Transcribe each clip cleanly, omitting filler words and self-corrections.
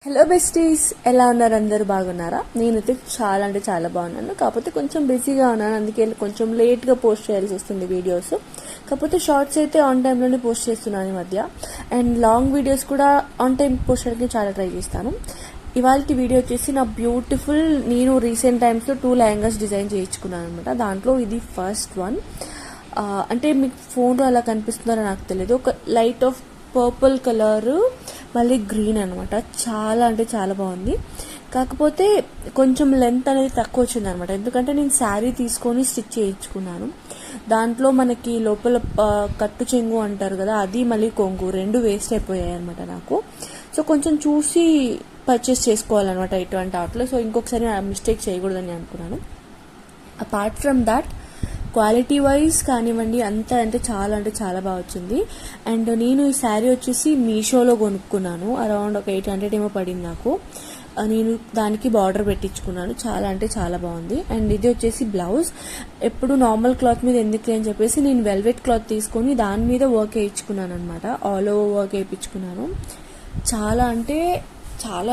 Hello besties, ఎలా ఉన్నారు? అందరూ బాగున్నారా? నేనైతే చాలా అంటే చాలా బాగున్నాను. కాకపోతే కొంచెం బిజీగా ఉన్నాను, అందుకే కొంచెం లేట్గా పోస్ట్ చేయాల్సి వస్తుంది వీడియోస్. కాకపోతే షార్ట్స్ అయితే ఆన్ టైంలోనే పోస్ట్ చేస్తున్నాను ఈ మధ్య. అండ్ లాంగ్ వీడియోస్ కూడా ఆన్ టైం పోస్ట్ చేయడానికి చాలా ట్రై చేస్తాను. ఇవాళ వీడియో వచ్చేసి నా బ్యూటిఫుల్, నేను రీసెంట్ టైమ్స్లో 2 లెహంగాస్ డిజైన్ చేయించుకున్నాను అనమాట. దాంట్లో ఇది ఫస్ట్ వన్. అంటే మీకు ఫోన్లో అలా కనిపిస్తుందో నాకు తెలియదు, ఒక లైట్ ఆఫ్ పర్పుల్ కలర్ మళ్ళీ గ్రీన్ అనమాట. చాలా అంటే చాలా బాగుంది. కాకపోతే కొంచెం లెంత్ అనేది తక్కువ వచ్చింది అనమాట, ఎందుకంటే నేను శారీ తీసుకొని స్టిచ్ చేయించుకున్నాను. దాంట్లో మనకి లోపల కట్టు చెంగు అంటారు కదా, అది మళ్ళీ కొంగు రెండు వేస్ట్ అయిపోయాయి అనమాట నాకు. సో కొంచెం చూసి పర్చేస్ చేసుకోవాలన్నమాట ఇటువంటి ఆటలో. సో ఇంకొకసారి మిస్టేక్ చేయకూడదని అనుకున్నాను. Apart from that, quality wise కానివ్వండి, అంతా అంటే చాలా బాగా వచ్చింది. అండ్ నేను ఈ శారీ వచ్చేసి మీషోలో కొనుక్కున్నాను. అరౌండ్ ఒక 800 ఏమో పడింది నాకు. నేను దానికి బార్డర్ పెట్టించుకున్నాను. చాలా అంటే చాలా బాగుంది. అండ్ ఇది వచ్చేసి బ్లౌజ్. ఎప్పుడు నార్మల్ క్లాత్ మీద ఎందుకు అని చెప్పేసి నేను వెల్వెట్ క్లాత్ తీసుకొని దాని మీద వర్క్ వేయించుకున్నాను అనమాట. ఆల్ ఓవర్ వర్క్ వేయించుకున్నాను. చాలా అంటే చాలా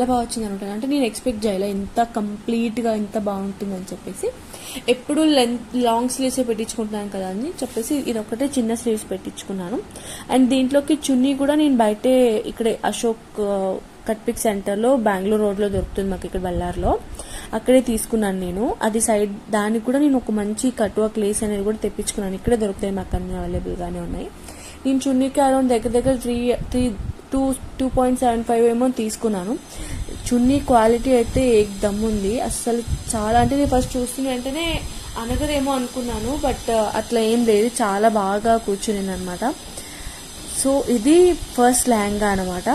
బాగా వచ్చింది అనమాట. అంటే నేను ఎక్స్పెక్ట్ చేయలే ఇంత కంప్లీట్గా ఇంత బాగుంటుందని చెప్పేసి. ఎప్పుడు లాంగ్ స్లీవ్స్ పెట్టించుకుంటున్నాను కదా అని చెప్పేసి ఇది ఒకటే చిన్న స్లీవ్స్ పెట్టించుకున్నాను. అండ్ దీంట్లోకి చున్నీ కూడా నేను బయటే ఇక్కడే అశోక్ కట్పిక్ సెంటర్లో బెంగళూరు రోడ్లో దొరుకుతుంది మాకు, ఇక్కడ బళ్ళార్లో. అక్కడే తీసుకున్నాను నేను. అది సైడ్ దానికి కూడా నేను ఒక మంచి కట్వర్క్ క్లేస్ అనేది కూడా తెప్పించుకున్నాను. ఇక్కడే దొరుకుతాయి మాకు, అన్ని అవైలబుల్గానే ఉన్నాయి. నేను చున్నీకి అరౌండ్ దగ్గర 2.75 ఏమో తీసుకున్నాను. చున్నీ క్వాలిటీ అయితే ఏకదమ్ ఉంది అస్సలు. చాలా అంటే నేను ఫస్ట్ చూస్తున్న వెంటనే అనగదేమో అనుకున్నాను, బట్ అట్లా ఏం లేదు, చాలా బాగా కూర్చునింది అనమాట. సో ఇది ఫస్ట్ లెహంగా అనమాట.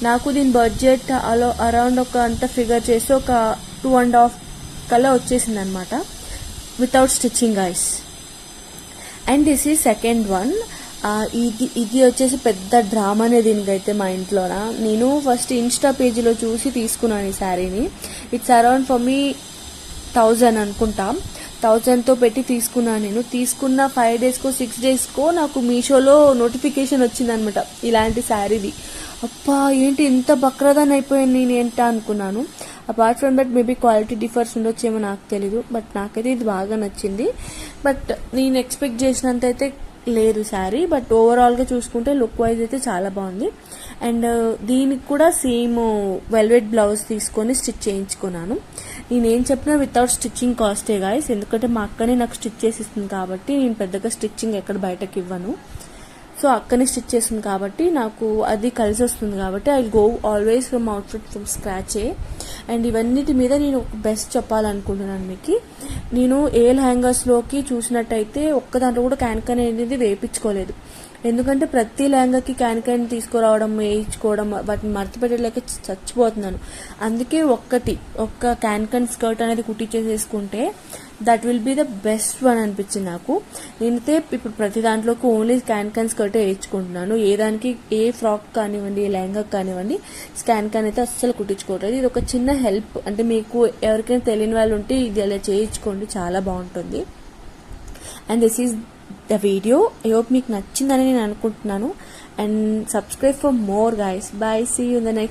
నాకు దీని బడ్జెట్ అరౌండ్ ఒక అంత ఫిగర్ చేసి ఒక 2.5 కల్లా వచ్చేసింది అనమాట, without stitching guys. And this is second one. ఇది వచ్చేసి పెద్ద డ్రామానే దీనికైతే మా ఇంట్లోన. నేను ఫస్ట్ ఇన్స్టా పేజీలో చూసి తీసుకున్నాను ఈ శారీని. ఇట్స్ అరౌండ్ ఫర్ మీ 1000 అనుకుంటా. 1000తో పెట్టి తీసుకున్నాను. నేను తీసుకున్న 5 డేస్కో 6 డేస్కో నాకు మీషోలో నోటిఫికేషన్ వచ్చిందనమాట ఇలాంటి శారీది. అప్పా ఏంటి ఇంత బక్రదాన్ని అయిపోయాను నేను ఏంటా అనుకున్నాను. Apart from that maybe quality differs ఉండొచ్చేమో నాకు తెలీదు, బట్ నాకైతే ఇది బాగా నచ్చింది. బట్ నేను ఎక్స్పెక్ట్ చేసినంత అయితే లేదు శారీ, బట్ ఓవరాల్గా చూసుకుంటే లుక్ వైజ్ అయితే చాలా బాగుంది. అండ్ దీనికి కూడా సేమ్ వెల్వెట్ బ్లౌజ్ తీసుకొని స్టిచ్ చేయించుకున్నాను. నేనేం చెప్పినా వితౌట్ స్టిచ్చింగ్ కాస్టే గాయస్, ఎందుకంటే మా అక్కనే నాకు స్టిచ్ చేసి ఇస్తుంది కాబట్టి నేను పెద్దగా స్టిచ్చింగ్ ఎక్కడ బయటకి ఇవ్వను. సో అక్కనే స్టిచ్ చేస్తుంది కాబట్టి నాకు అది కలిసి వస్తుంది కాబట్టి I go always from outfit from స్క్రాచే. అండ్ ఇవన్నిటి మీద నేను ఒక బెస్ట్ చెప్పాలనుకుంటున్నాను మీకు. నేను ఏ లెహంగాస్లోకి చూసినట్టయితే ఒక్క దాంట్లో కూడా క్యాన్కన్ అనేది వేయించుకోలేదు, ఎందుకంటే ప్రతి లెహంగాకి క్యాన్కన్ తీసుకురావడం వేయించుకోవడం వాటిని మర్చిపెట్టలేక చచ్చిపోతున్నాను. అందుకే ఒక్క క్యాన్కన్ స్కర్ట్ అనేది కుట్టించేసేసుకుంటే that will be the best one అనిపించింది నాకు. నేనైతే ఇప్పుడు ప్రతి దాంట్లోకి ఓన్లీ క్యాన్కన్ స్కర్ట్ వేయించుకుంటున్నాను. ఏ దానికి ఏ ఫ్రాక్ కానివ్వండి, ఏ లెహంగా కానివ్వండి, క్యాన్కన్ అయితే అస్సలు కుట్టించుకోవట్లేదు. ఇది ఒక చిన్న హెల్ప్, అంటే మీకు ఎవరికైనా తెలియని వాళ్ళు ఉంటే ఇది అలా చేయించుకోండి, చాలా బాగుంటుంది. And this is the video. I hope మీకు నచ్చిందని నేను అనుకుంటున్నాను. And subscribe for more guys. Bye, see you in the next.